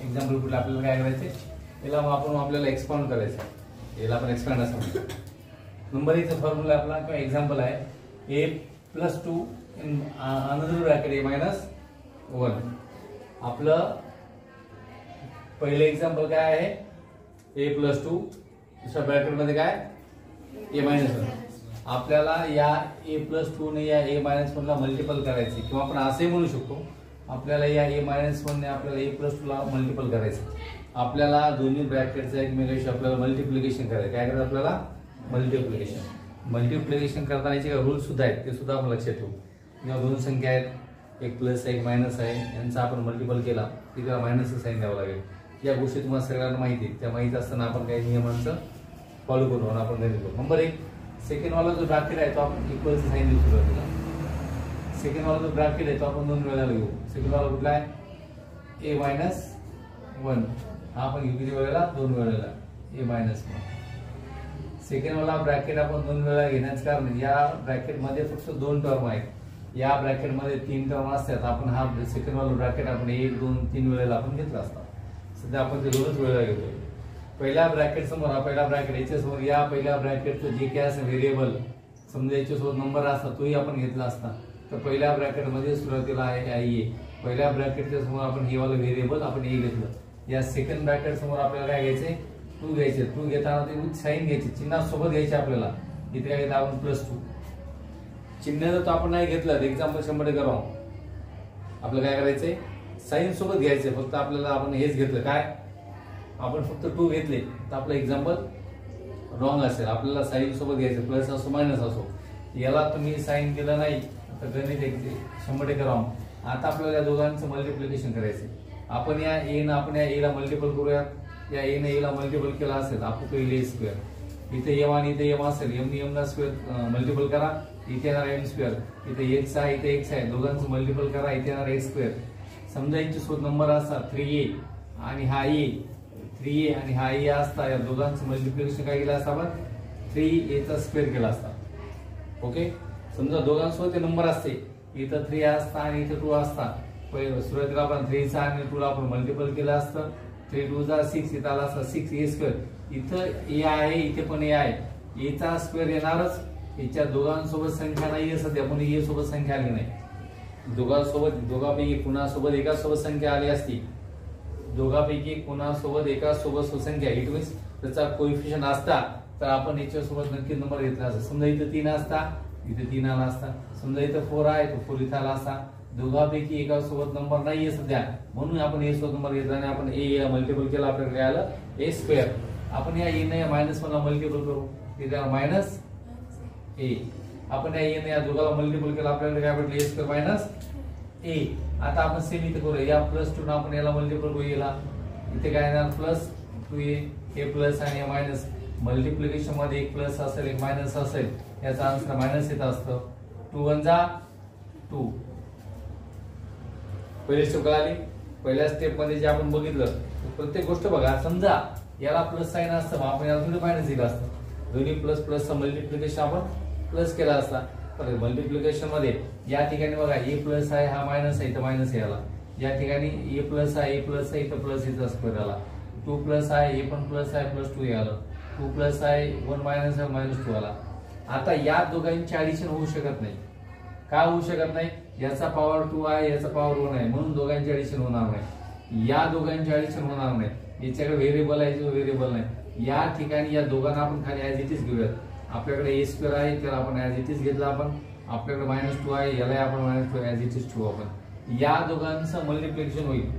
Example कुठलं आपल्याला काय करायचं, याला आपण आपल्याला एक्सपाउंड करायचं, याला आपण एक्सपांड असं म्हणतो. नंबर इथं फॉर्म्युला आपला किंवा एक्झाम्पल आहे a+2 in another bracket a-1. आपलं पहिलं एक्झाम्पल काय आहे, a+2, दुसऱ्या ब्रॅकेटमध्ये काय a-1. आपल्याला या a+2 ने या a-1 ला मल्टिपल करायचे, किंवा आपण असंही म्हणू शकतो आपल्याला या a-1 ने आपल्याला a+2 ला मल्टिपल करायचं. आपल्याला दोन्ही ब्रॅकेटचा एकमेकांशी आपल्याला मल्टिप्लिकेशन करायचं. काय करायचं आपल्याला, मल्टिप्लिकेशन करताना जे रूल सुद्धा आहेत ते सुद्धा आपण लक्षात ठेवू. जेव्हा दोन संख्या आहेत, एक प्लस एक मायनस आहे, यांचा आपण मल्टिपल केला की त्याला मायनसचं साईन द्यावं लागेल. या गोष्टी तुम्हाला सगळ्यांना माहिती आहेत. त्या माहिती असताना आपण काही नियमांचं फॉलो करू आणि आपण गणित करू. नंबर 1, सेकंड वाला जो ब्रॅकेट आहे तो आपण इक्वलचं साईन देऊ सुरुवातीला. सेकंड वाला जो ब्रॅकेट आहे तो आपण 2 वेळेला घेऊ. सेकंड वाला कुठला आहे, a-1, हा आपण घेऊ किती वेळेला, 2 वेळेला a-1. सेकंड वाला ब्रॅकेट आपण 2 वेळा घेण्याचं कारण या ब्रॅकेट मध्ये फक्त 2 टर्म आहेत. या ब्रॅकेट मध्ये 3 टर्म असतात. आपण हा सेकंड वाला ब्रॅकेट आपण 1, 2, 3 वेळेला आपण घेतला असता. सध्या आपण ते 2च वेळेला घेतोय. पहिल्या ब्रॅकेट समोर हा पहिला ब्रॅकेट, याच्या समोर या पहिल्या ब्रॅकेटचं जे काय असेल व्हेरिएबल, समजा याच्यासोबत नंबर असता तोही आपण घेतला असता. तर पहिल्या ब्रॅकेट मध्ये सुरुवातीला आहे a. पहिल्या ब्रॅकेटच्या समोर आपण हे वाला व्हेरिएबल आपण a घेतलं. या सेकंड ब्रॅकेट समोर आपल्याला काय घ्यायचे, 2 घ्यायचे. 2 घेताना ते विथ साईन घ्यायचे, चिन्हासोबत घ्यायचे. आपल्याला इथे काय घेतलं आपण +2. चिन्ह जर तो आपण नाही घेतलं, एक्झाम्पल 100% राहू, आपल्याला काय करायचंय, साईन सोबत घ्यायचंय. फक्त आपल्याला आपण हेच घेतलं, काय आपण फक्त 2 घेतले तर आपलं एक्झाम्पल रॉंग असेल. आपल्याला साईन सोबत घ्यायचं, प्लस असो मायनस असो. याला तुम्ही साईन केलं नाही तर गणित 100% राहू. आता आपल्याला या दोघांचं मल्टिप्लिकेशन करायचंय. आपण या a न आपण या a ला मल्टिपल करूया. या a ने a ला मल्टिपल केला असेल आपण तो a स्क्वेअर, इथे m आणि इथे m असेल, m ने m ला स्क्वेअर मल्टिपल करा, इथे येणार m स्क्वेअर, इथे x आहे इथे x आहे, दोघांचं मल्टिपल करा, इथे येणार x स्क्वेअर. समजा याचे सोबत नंबर असतात 3a आणि हा a, 3a आणि हा a असता, या दोघांचं मल्टिप्लिकेशन काय केलं असतं आपण, 3a चा स्क्वेअर केला असता. ओके, समजा दोघांसोबत ते नंबर असते, इथं 3 असता आणि इथं 2 असता. सुरुवातीला आपण 3 चा आणि 2 ला आपण मल्टिपल केलं असतं. 3 2 जा 6, इथं आला असता 6a स्क्वेअर. इथं a आहे, इथे पण a आहे, a चा स्क्वेअर येणारच. याच्या दोघांसोबत संख्या नाहीये सध्या, पण a सोबत संख्या आली नाही. दोघांपैकी कुणासोबत एकासोबत संख्या आली असती, दोघांपैकी कुणासोबत एकासोबत संख्या, इट मीन्स त्याचा कोएफिशियंट असता तर आपण याच्यासोबत नक्की नंबर घेतला असता. समजा इथं 3 असता, इथे 3 आला असता. समजा इथं 4 आहे तो 4 इथं आला असता. दोघांपैकी एकासोबत नंबर नाहीये सध्या, म्हणून आपण a सोबत नंबर घेतला आणि आपण a ला मल्टिपल केला, आपल्याकडे आलं a स्क्वेअर. आपण या a ने या -1 ला मल्टिपल करू, इथे मायनस a. आपण या a ने या दोघाला मल्टिपल केला, आपल्याकडे काय भेटलं, a स्क्वेअर मायनस a. आता आपण सेम इथे करूया, या +2 आपण याला मल्टिपल करू, याला इथे काय येणार +2a, हे प्लस आणि हे मायनस. मल्टिप्लिकेशन मध्ये एक प्लस असेल एक मायनस असेल, याचा आन्सर मायनस येत असतं. 2 1 जा 2. पहिली स्टेप कळाली. पहिल्या स्टेप मध्ये जे आपण बघितलं प्रत्येक गोष्ट बघा. समजा याला प्लस साइन असतं, आपण याला थोडी मायनस दिलं असतं. दोन्ही प्लस प्लसचा मल्टिप्लिकेशन आपण प्लस केला असता. पण मल्टिप्लिकेशन मध्ये या ठिकाणी बघा a प्लस आहे, हा मायनस आहे, इथं मायनस आहे याला. या ठिकाणी a प्लस आहे, इथं प्लस इथं स्क्वेअर आला. 2 प्लस आहे, a पण प्लस आहे, +2 आलं. 2 प्लस आहे, 1 मायनस आहे, -2 आला. आता या दोघांची ऍडिशन होऊ शकत नाही. का होऊ शकत नाही, याचा पॉवर 2 आहे, याचा पॉवर 1 आहे, म्हणून दोघांची ऍडिशन होणार नाही. या दोघांची ऍडिशन होणार नाही. याच्याकडे व्हेरिएबल आहे, जो व्हेरिएबल नाही. या ठिकाणी या दोघांना आपण खाली ऍज इट इज घेऊयात. आपल्याकडे a स्क्वेअर आहे, त्याला आपण ऍज इट इज घेतला. आपण आपल्याकडे -2 आहे, याला आपण -2 ऍज इट इज ठेवू. आपण या दोघांचं मल्टिप्लिकेशन होईल,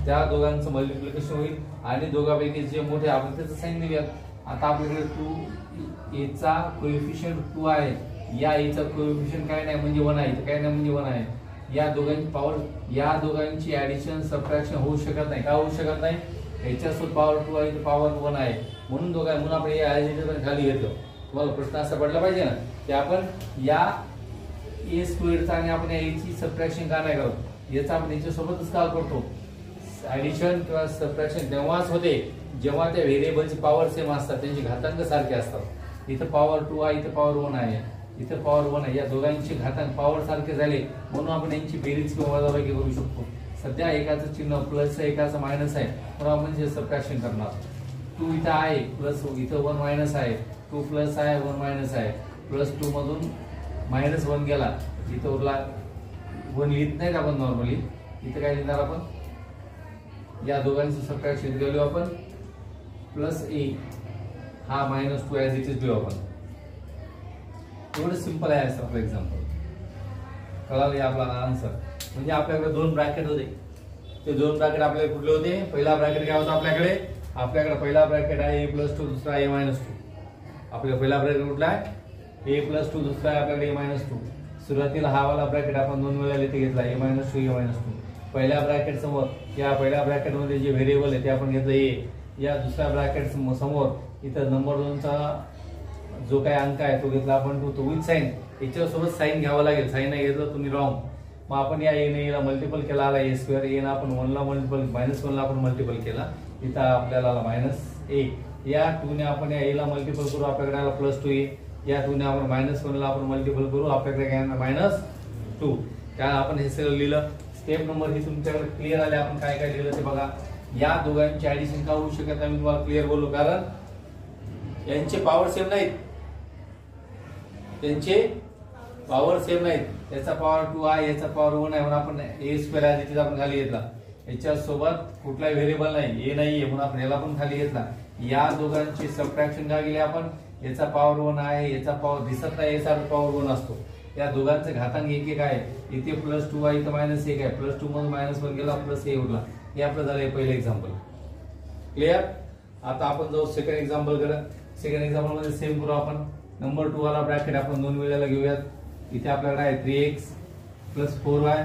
त्या दोघांचं मल्टिप्लिकेशन होईल आणि दोघांपैकी जे मोठे आपण त्याचं साइन देऊयात. आता आपल्याकडे 2a चा कोएफिशियंट 2 आहे, या a चा कोएफिशियंट काय नाही म्हणजे 1 आहे, काय नाही म्हणजे 1 आहे. या दोघांची पॉवर, या दोघांची ऍडिशन सबट्रॅक्शन होऊ शकत नाही. का होऊ शकत नाही, याच्यासोबत पॉवर 2 आहे, पॉवर 1 आहे, म्हणून म्हणून आपण हे ऍज इट इज खाली घेतो. तुम्हाला प्रश्न असा पडला पाहिजे ना की आपण या a स्क्वेअरचा आणि आपण या a ची सबट्रॅक्शन का नाही करत. याचा आपण याच्यासोबतच का करतो. ऍडिशन किंवा सबट्रॅक्शन तेव्हाच होते जेव्हा त्या व्हेरिएबलची पॉवर सेम असतात, त्यांची घातांक सारखे असतात. इथं पॉवर 2 आहे, इथं पॉवर 1 आहे, इथं पॉवर 1 आहे. या दोघांची घातांक पॉवर सारखे झाले म्हणून आपण यांची बेरीज किंवा वजाबाकी करू शकतो. सध्या एकाचं चिन्ह प्लस आहे, एकाचं मायनस आहे, म्हणून आपण जे सबट्रॅक्शन करणार. 2 इथं आहे प्लस, इथं 1 मायनस आहे, 2 प्लस आहे 1 मायनस आहे, +2 मधून -1 गेला, इथं उरला 1 लिहित नाही आपण नॉर्मली. इथं काय लिहिणार आपण, या दोघांचं सबट्रॅक्शन केलं आपण +a, हा -2 ॲज इट इज लिहू आपण. एवढं सिंपल आहे असं आपलं एक्झाम्पल. कळालं आपला आन्सर. म्हणजे आपल्याकडे 2 ब्रॅकेट होते, ते 2 ब्रॅकेट आपल्याकडे कुठले होते. पहिला ब्रॅकेट काय होता आपल्याकडे पहिला ब्रॅकेट आहे a+2, दुसरा a-2. आपल्याला पहिला ब्रॅकेट कुठला आहे a+2, दुसरा आहे आपल्याकडे a-2. सुरुवातीला हा वाला ब्रॅकेट आपण 2 वेळा इथे घेतला a-2 a-2. पहिल्या ब्रॅकेट समोर, या पहिल्या ब्रॅकेट मध्ये जे व्हेरिएबल आहे ते आपण घेतलं a. या दुसऱ्या ब्रॅकेट समोर इथं नंबर 2 चा जो काही अंक आहे तो घेतला आपण 2. तो विथ साइन, याच्यासोबत साइन घ्यावं लागेल. साइन नाही घेतलं तुम्ही रॉंग. मग आपण या a ला मल्टिपल केला, आला a². a ला आपण 1 ला मल्टिपल, -1 ला आपण मल्टिपल केला, इथं आपल्याला आला -1. या 2 ने आपण या a ला मल्टिपल करू, आपल्याकडे आला +2a. या 2 ने आपण -1 ला आपण मल्टिपल करू, आपल्याकडे काय -2. काय आपण हे सगळं लिहिलं. स्टेप नंबर ही तुमच्याकडे क्लिअर आले. आपण काय काय लिहिलं ते बघा. या दोघांची ऍडिशन का होऊ शकत नाही मी तुम्हाला क्लिअर बोललो, कारण यांचे पॉवर सेम नाहीत. त्यांचे पॉवर सेम नाहीत. याचा पॉवर 2 आहे, याचा पॉवर 1 आहे, म्हणून आपण a² आहे तिथे आपण खाली घेतला. याच्या सोबत कुठलाही व्हेरिएबल नाही, a नाहीये, म्हणून आपण याला पण खाली घेतला. या दोघांची सबट्रॅक्शन का केली आपण. याचा पॉवर 1 आहे, याचा पॉवर दिसत नाही, याचा पॉवर 1 असतो. या दोघांचे घातांक 1 आहे. इथे +2 आहे, इथे -1 आहे. +2 मधून -1 गेला, +a उरला. हे आपलं झालं पहिलं एक्झाम्पल. क्लिअर. आता आपण जाऊ सेकंड एक्झाम्पल कडे. सेकंड एक्झाम्पल मध्ये सेम करू आपण. नंबर 2 वाला ब्रॅकेट आपण 2 वेळेला घेऊयात. इथे आपल्याकडे आहे 3x + 4y,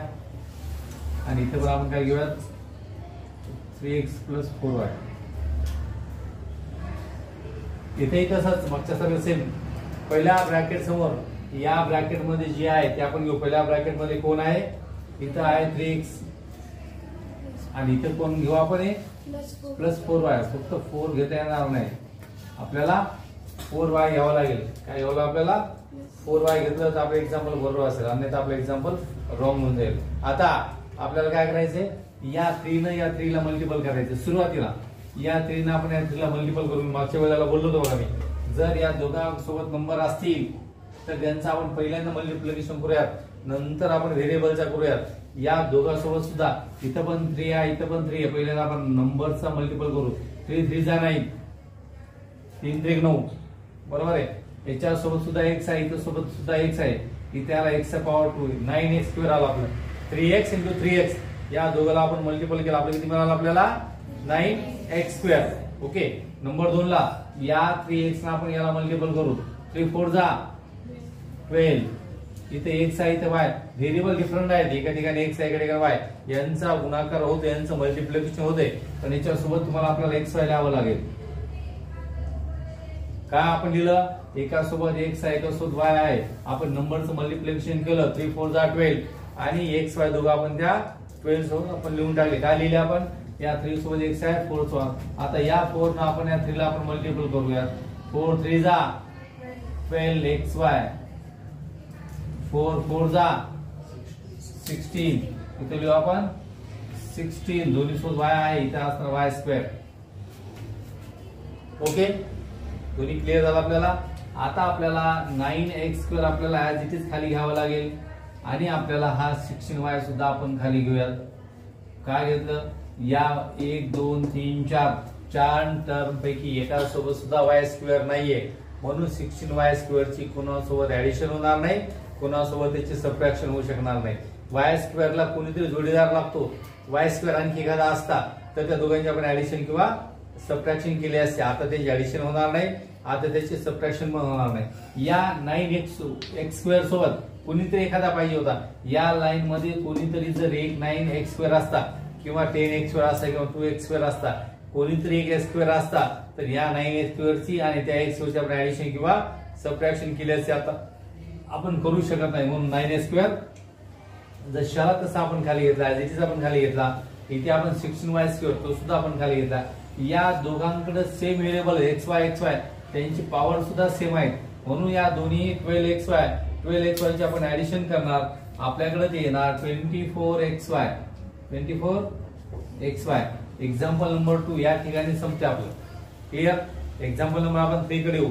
आणि इथे पण आपण काय घेऊयात 3x + 4y. इथेही तसंच, मागच्या सगळं सेम. पहिल्या ब्रॅकेट समोर या ब्रॅकेट मध्ये जे आहे ते आपण घेऊ. पहिल्या ब्रॅकेट मध्ये कोण आहे, इथं आहे 3x, आणि इथे कोण घेऊ आपण +4y. फक्त 4 घेता येणार नाही, आपल्याला 4y घ्यावं लागेल. काय घ्यावं आपल्याला 4y घेतलं तर आपलं एक्झाम्पल बरोबर असेल, अन्यथा आपलं एक्झाम्पल रॉंग होऊन जाईल. आता आपल्याला काय करायचंय, या 3 ने या 3 ला मल्टिपल करायचं. सुरुवातीला या 3 ने आपण या 3 ला मल्टिपल करून, मागच्या वेळेला बोललो होतो बघा मी, जर या दोघांसोबत नंबर असतील तर त्यांचं आपण पहिल्यांदा मल्टिप्लिकेशन करूयात, नंतर आपण व्हेरिएबलचा करूयात. या दोघांसोबत सुद्धा इथं पण 3 आहे, इथं पण 3 आहे. पहिल्यांदा आपण नंबरचा मल्टिपल करू. 3 3 जा 9, 3 3 9, बरोबर आहे. याच्या सोबत सुद्धा x आहे, इथं सोबत सुद्धा x आहे. इथे आला x चा पॉवर 2, 9x² आला आपला. 3x × 3x, या दोघांना आपण मल्टिपल केला, आपल्याला किती मिळाला आपल्याला 9x². ओके. नंबर 2 ला या 3x ना आपण याला मल्टिपल करू. 3 4 जा 12. इथे x आहे, इथे y. व्हेरिएबल डिफरंट आहेत, एका ठिकाणी x आहे, एका ठिकाणी y. यांचा गुणाकार होतो, यांचं मल्टिप्लिकेशन होते, पण याच्यासोबत तुम्हाला आपल्याला xy लिहावं लागेल. काय आपण लिहिलं, एका सोबत x आहे, एका सोबत y आहे. आपण नंबरचं मल्टिप्लिकेशन केलं, 3 4 जा 12, आणि xy दोघं आपण त्या 12 सोबत आपण लिहून टाकले. काय लिहिले आपण, या 3 सोबत x आहे, 4 सोबत. आता या 4 न आपण या 3 ला आपण मल्टिपल करूया. 4 3 जा 12xy, 4 4 जा 16. इथे लिहू आपण 16. दोन्ही सोबत y आहे, इथे असणार y². ओके. दोन्ही क्लिअर झालं आपल्याला. आता आपल्याला 9x² आपल्याला ऍज इट इज खाली घ्यावं लागेल, आणि आपल्याला हा 16y सुद्धा आपण खाली घेऊयात. काय घेतलं, या 1 2 3 4 टर्म पैकी एका सोबत सुद्धा y² नाहीये, म्हणून 16y² ची कोणासोबत ऍडिशन होणार नाही, कोणासोबत त्याची सबट्रॅक्शन होऊ शकणार नाही. y² ला कोणीतरी जोडीदार लागतो. y² आणखी एखादा असता तर त्या दोघांची आपण ऍडिशन किंवा सबट्रॅक्शन केली असते. आता त्याची ऍडिशन होणार नाही, आता त्याची सबट्रॅक्शन पण होणार नाही. या 9x² सोबत कोणीतरी एखादा पाहिजे होता. या लाईन मध्ये कोणीतरी जर एक 9x² असता, किंवा 10x² असता, किंवा 2x² असता, कोणीतरी एक x² असता, तर या 9x² ची आणि त्या x² ची आपण ऍडिशन किंवा सबट्रॅक्शन केली असते. आता आपण करू शकत नाही, म्हणून 9x² जशाला तसा आपण खाली घेतला, ऍज इट इज आपण खाली घेतला. इथे आपण 16y² तो सुद्धा आपण खाली घेतला. या दोघांकडे सेम व्हेरिएबल xy, त्यांची पॉवर सुद्धा सेम आहे, म्हणून या दोन्ही 12xy ची आपण ऍडिशन करणार. आपल्याकडे ते येणार 24xy. 24xy. एक्झाम्पल नंबर 2 या ठिकाणी संपते आपलं. क्लिअर. एक्झाम्पल नंबर आपण 3 कडे येऊ.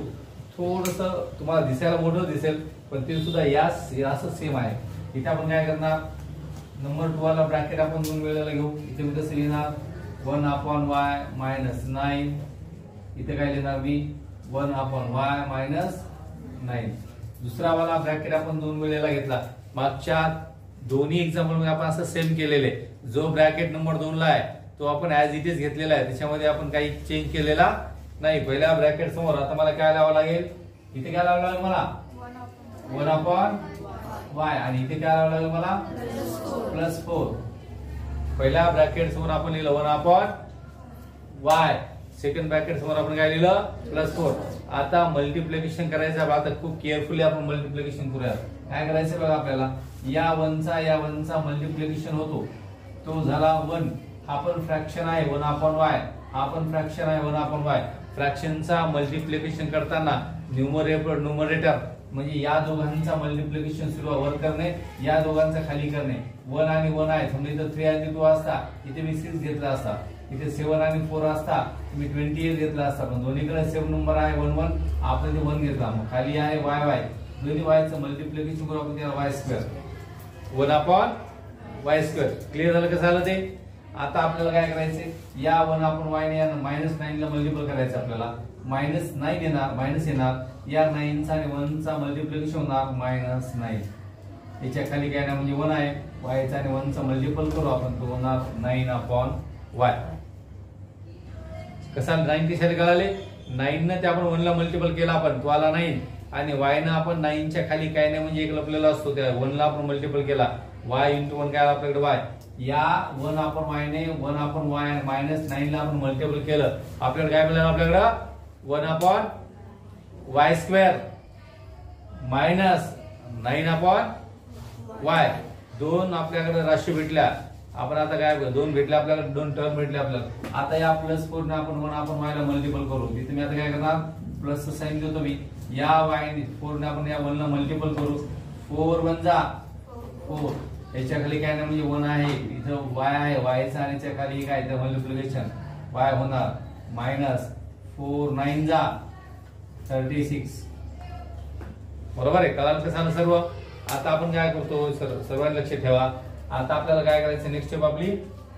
थोडस तुम्हाला दिसायला मोठं दिसेल पण ते सुद्धा असं सेम आहे. इथे आपण काय करणार, नंबर 2 वाला ब्रॅकेट आपण 2 वेळेला घेऊ. इथे मी कसं लिहिणार 1/y मायनस 9. इथे काय लिहिणार मी 1/y मायनस 9. दुसरा वाला ब्रॅकेट आपण 2 वेळेला घेतला. मागच्या दोन्ही एक्झाम्पल मध्ये आपण असं सेम केलेले. जो ब्रॅकेट नंबर 2 ला आहे तो आपण ऍज इट इज घेतलेला आहे, त्याच्यामध्ये आपण काही चेंज केलेला नाही. पहिल्या ब्रॅकेट समोर आता मला काय लावावं लागेल, इथे काय लावावं लागेल मला 1/y आणि इथे काय लावावं लागेल मला +4. पहिल्या ब्रॅकेट समोर आपण लिहिलं 1/y. सेकंड ब्रॅकेट समोर आपण काय लिहिलं +4. आता मल्टिप्लिकेशन करायचं आहे. आता खूप केअरफुली आपण मल्टिप्लिकेशन करूया. काय करायचं बघा, आपल्याला या 1 चा मल्टिप्लिकेशन होतो तो झाला 1. हा पण फ्रॅक्शन आहे 1/y. हा पण फ्रॅक्शन आहे 1/y. फ्रॅक्शनचा मल्टिप्लिकेशन करताना न्यूमरेटर म्हणजे या दोघांचा मल्टिप्लिकेशन सुरू वर करणे, या दोघांचा खाली करणे. 1 आणि 1 आहे, समजा इथं 3 आणि 2 असता, इथे मी 6 घेतला असता. इथे 7 आणि 4 असता, मी 28 घेतला असता. पण दोन्हीकडे सेम नंबर आहे 1 1, आपण ते 1 घेतला. मग खाली आहे y. दोन्ही वायचं मल्टिप्लिकेशन करू आपण त्याला y². 1/y². क्लिअर झालं कसं झालं ते. आता आपल्याला काय करायचंय, या 1/y ने -9 ला मल्टिपल करायचं. आपल्याला -9 येणार, मायनस येणार. या 9 चा आणि 1 चा मल्टिप्लिकेशन होणार -9. याच्या खाली काय ना म्हणजे 1 आहे. y चा आणि 1 चा मल्टिपल करू आपण, तो होणार 9/y. कसा 9 कशाला कळाले, 9 ने ते आपण 1 ला मल्टिपल केला आपण, तो आला 9. आणि y ने आपण 9 च्या खाली काय नाही म्हणजे एक लपलेला असतो, त्या 1 ला आपण मल्टिपल केला. y × 1 काय आपल्याकडे y. या 1/y ने 1/y -9 ला आपण मल्टिपल केलं, आपल्याकडे काय मिळालं, आपल्याकडे 1/y² मायनस 9/y. 2 आपल्याकडे राशी भेटल्या. आपण आता काय 2 भेटले आपल्याला, 2 टर्म भेटले आपल्याला. आता या +4 ने आपण 1/y ला मल्टिपल करू. तिथे मी आता काय करणार, प्लसचं साइन देतो मी. या y ने 4 ने आपण या 1 ला मल्टिपल करू. 4 × 1 = 4. याच्या खाली काय नाही म्हणजे 1 आहे, इथं y आहे. y चा आणि च्या खाली काय तर मल्टिप्लिकेशन y होणार -4 9 = 36. बरोबर आहे. कळालं कसं सर्व. आता आपण काय करतो, सर्वांनी लक्ष ठेवा. आता आपल्याला काय करायचं, नेक्स्ट स्टेप आपली.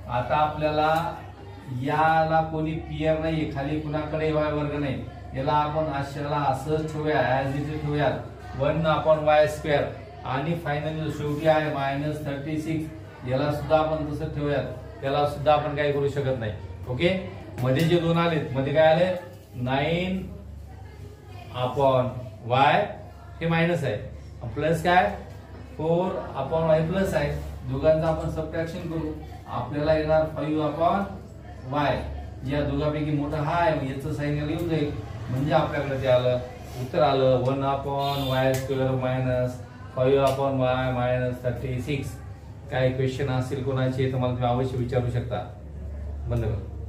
आता आपल्याला याला कोणी पियर नाही, खाली कुणाकडे y² नाही. याला आपण असंच ठेवूया, ऍज इट इज ठेवूया 1/y². आणि फायनली शेवटी आहे -36. याला सुद्धा आपण तसं ठेवूयात, त्याला सुद्धा आपण काही करू शकत नाही. ओके. मध्ये जे 2 आले, मध्ये काय आले 9/y हे मायनस आहे, प्लस काय 4/y प्लस आहे. दोघांचा आपण सबट्रॅक्शन करू, आपल्याला येणार 5/y. या दोघांपैकी मोठा हा आहे, याचं साइन याला येऊन जाईल. म्हणजे आपल्याकडे ते आलं, उत्तर आलं 1/y² मायनस 5/y मायनस 36. काही क्वेश्चन असतील कोणाचे तर मला तुम्ही अवश्य विचारू शकता. बंद करा.